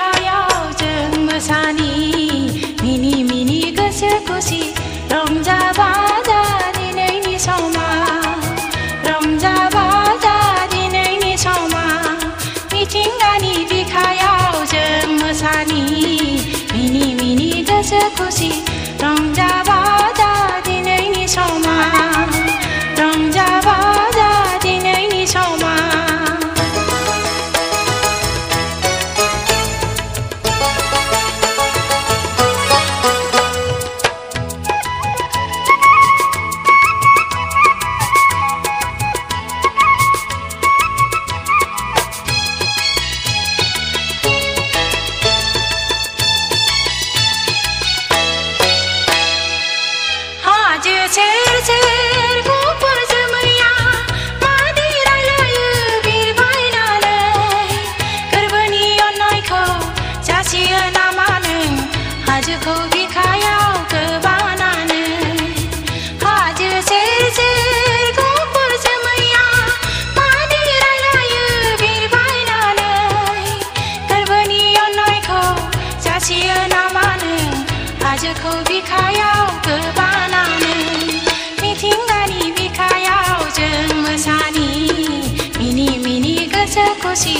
बिखायाव जों मोसानि मिनि मिनि गोसो खुसि रंजा बाजा दिनैनि समा रंजा बाजा दिनैनि समा मिथिंगानि बिखायाव जों मोसानि मिनि मिनि गोसो खुसि रंजा बाजा दिनैनि समा रंजा बाजा दिनैनि समा सेर सेर गुफुर जोमैया मादै रायलायो बिरबायनानै गोरबोनि अननायखौ जासियो नामा नों हाजोखौ बिखायाव गोबानानै हाजो सेर सेर गुफुर जोमैया मादै रायलायो बिरबायनानै गोरबोनि अननायखौ जासियो नामा नों हाजोखौ बिखायाव गोबानानै मिथिंगानि बिखायाव जों मोसानि मिनि मिनि गोसो खुसि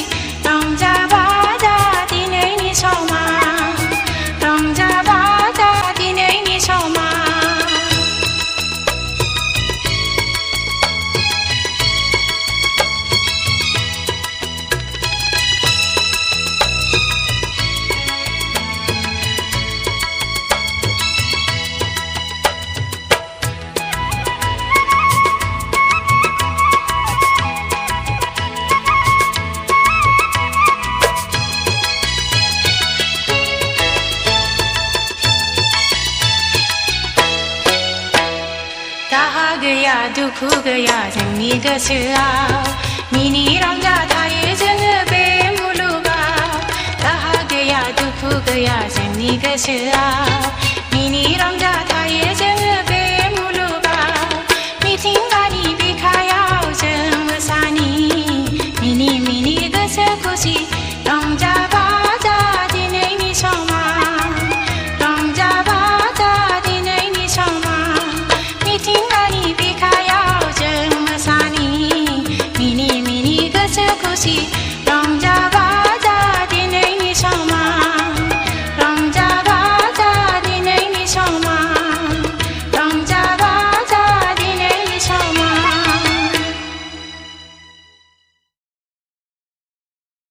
रंजा बाजा दिनैनि समा रंजा बाजा दिनैनि समा दाहा गैया दुखु गैया जोंनि गोसोआव मिनि रंजा थायो जोङो बे मुलुगाव दाहा गैया दुखु गैया जोंनि गोसोआव मिनि रंजा थायो जों